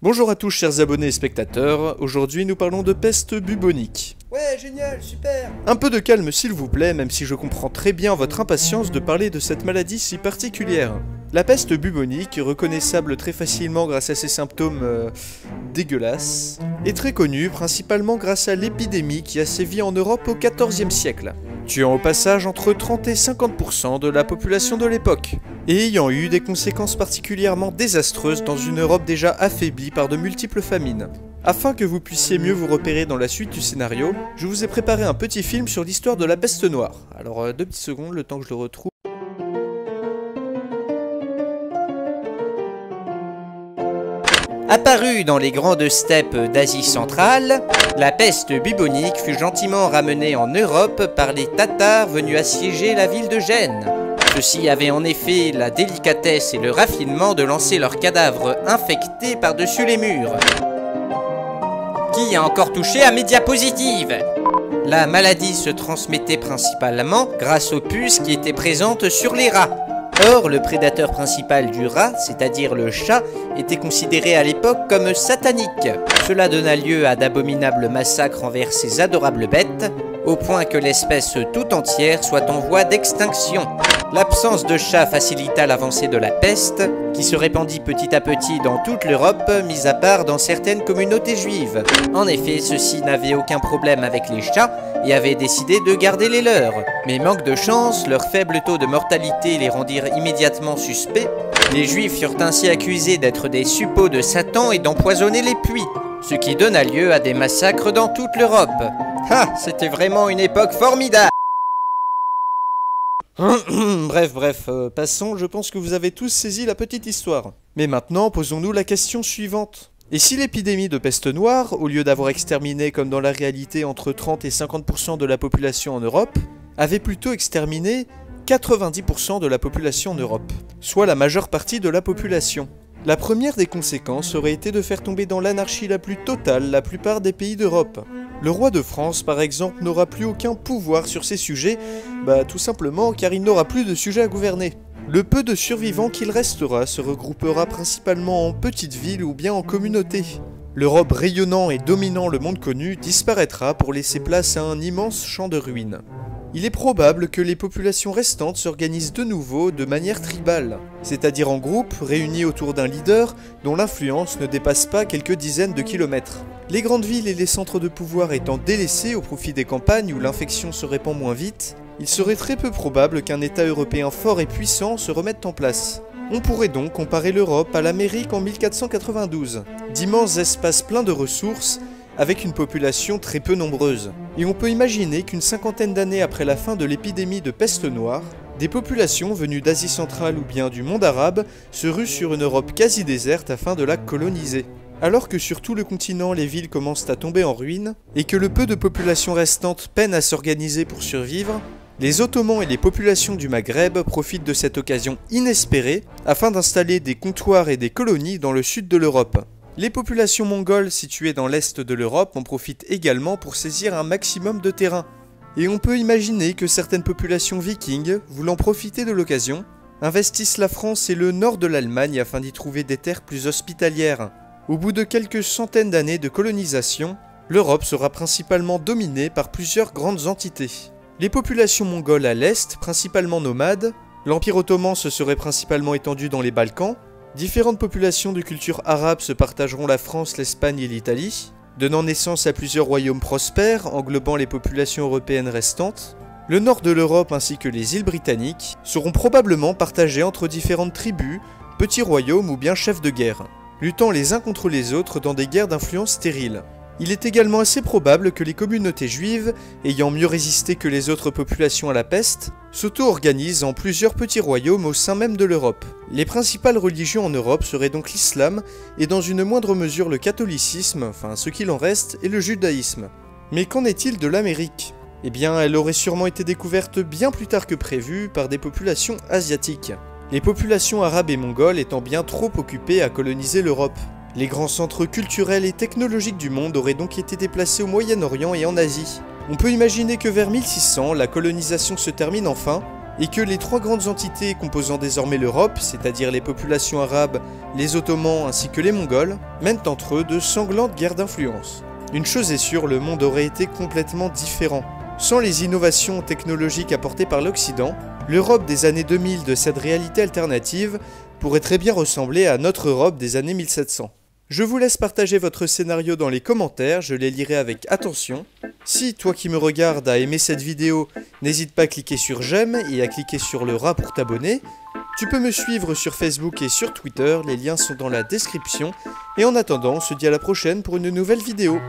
Bonjour à tous chers abonnés et spectateurs, aujourd'hui nous parlons de peste bubonique. Ouais, génial, super. Un peu de calme s'il vous plaît, même si je comprends très bien votre impatience de parler de cette maladie si particulière. La peste bubonique, reconnaissable très facilement grâce à ses symptômes dégueulasses, est très connue principalement grâce à l'épidémie qui a sévi en Europe au XIVe siècle, tuant au passage entre 30 et 50% de la population de l'époque, et ayant eu des conséquences particulièrement désastreuses dans une Europe déjà affaiblie par de multiples famines. Afin que vous puissiez mieux vous repérer dans la suite du scénario, je vous ai préparé un petit film sur l'histoire de la peste noire. Alors 2 petites secondes, le temps que je le retrouve. Apparue dans les grandes steppes d'Asie centrale, la peste bubonique fut gentiment ramenée en Europe par les Tatars venus assiéger la ville de Gênes. Ceux-ci avaient en effet la délicatesse et le raffinement de lancer leurs cadavres infectés par-dessus les murs. Qui a encore touché à mes diapositives? La maladie se transmettait principalement grâce aux puces qui étaient présentes sur les rats. Or, le prédateur principal du rat, c'est-à-dire le chat, était considéré à l'époque comme satanique. Cela donna lieu à d'abominables massacres envers ces adorables bêtes, au point que l'espèce tout entière soit en voie d'extinction. L'absence de chat facilita l'avancée de la peste, qui se répandit petit à petit dans toute l'Europe, mis à part dans certaines communautés juives. En effet, ceux-ci n'avaient aucun problème avec les chats et avaient décidé de garder les leurs. Mais manque de chance, leur faible taux de mortalité les rendirent immédiatement suspects. Les juifs furent ainsi accusés d'être des suppôts de Satan et d'empoisonner les puits, ce qui donna lieu à des massacres dans toute l'Europe. Ah, c'était vraiment une époque formidable! Bref, passons, je pense que vous avez tous saisi la petite histoire. Mais maintenant, posons-nous la question suivante. Et si l'épidémie de peste noire, au lieu d'avoir exterminé comme dans la réalité entre 30 et 50% de la population en Europe, avait plutôt exterminé 90% de la population en Europe, soit la majeure partie de la population? La première des conséquences aurait été de faire tomber dans l'anarchie la plus totale la plupart des pays d'Europe. Le roi de France, par exemple, n'aura plus aucun pouvoir sur ces sujets, tout simplement car il n'aura plus de sujet à gouverner. Le peu de survivants qu'il restera se regroupera principalement en petites villes ou bien en communautés. L'Europe rayonnant et dominant le monde connu disparaîtra pour laisser place à un immense champ de ruines. Il est probable que les populations restantes s'organisent de nouveau de manière tribale, c'est-à-dire en groupe réunis autour d'un leader dont l'influence ne dépasse pas quelques dizaines de kilomètres. Les grandes villes et les centres de pouvoir étant délaissés au profit des campagnes où l'infection se répand moins vite, il serait très peu probable qu'un État européen fort et puissant se remette en place. On pourrait donc comparer l'Europe à l'Amérique en 1492, d'immenses espaces pleins de ressources, avec une population très peu nombreuse. Et on peut imaginer qu'une cinquantaine d'années après la fin de l'épidémie de peste noire, des populations venues d'Asie centrale ou bien du monde arabe se ruent sur une Europe quasi déserte afin de la coloniser. Alors que sur tout le continent les villes commencent à tomber en ruine, et que le peu de population restante peine à s'organiser pour survivre, les Ottomans et les populations du Maghreb profitent de cette occasion inespérée afin d'installer des comptoirs et des colonies dans le sud de l'Europe. Les populations mongoles situées dans l'est de l'Europe en profitent également pour saisir un maximum de terrain. Et on peut imaginer que certaines populations vikings, voulant profiter de l'occasion, investissent la France et le nord de l'Allemagne afin d'y trouver des terres plus hospitalières. Au bout de quelques centaines d'années de colonisation, l'Europe sera principalement dominée par plusieurs grandes entités. Les populations mongoles à l'est, principalement nomades, l'Empire ottoman se serait principalement étendu dans les Balkans, différentes populations de culture arabe se partageront la France, l'Espagne et l'Italie, donnant naissance à plusieurs royaumes prospères englobant les populations européennes restantes. Le nord de l'Europe ainsi que les îles britanniques seront probablement partagés entre différentes tribus, petits royaumes ou bien chefs de guerre, luttant les uns contre les autres dans des guerres d'influence stériles. Il est également assez probable que les communautés juives, ayant mieux résisté que les autres populations à la peste, s'auto-organisent en plusieurs petits royaumes au sein même de l'Europe. Les principales religions en Europe seraient donc l'islam et dans une moindre mesure le catholicisme, enfin ce qu'il en reste, et le judaïsme. Mais qu'en est-il de l'Amérique? Eh bien, elle aurait sûrement été découverte bien plus tard que prévu par des populations asiatiques. Les populations arabes et mongoles étant bien trop occupées à coloniser l'Europe. Les grands centres culturels et technologiques du monde auraient donc été déplacés au Moyen-Orient et en Asie. On peut imaginer que vers 1600, la colonisation se termine enfin, et que les trois grandes entités composant désormais l'Europe, c'est-à-dire les populations arabes, les Ottomans ainsi que les Mongols, mènent entre eux de sanglantes guerres d'influence. Une chose est sûre, le monde aurait été complètement différent. Sans les innovations technologiques apportées par l'Occident, l'Europe des années 2000 de cette réalité alternative pourrait très bien ressembler à notre Europe des années 1700. Je vous laisse partager votre scénario dans les commentaires, je les lirai avec attention. Si, toi qui me regardes, as aimé cette vidéo, n'hésite pas à cliquer sur j'aime et à cliquer sur le rat pour t'abonner. Tu peux me suivre sur Facebook et sur Twitter, les liens sont dans la description. Et en attendant, on se dit à la prochaine pour une nouvelle vidéo.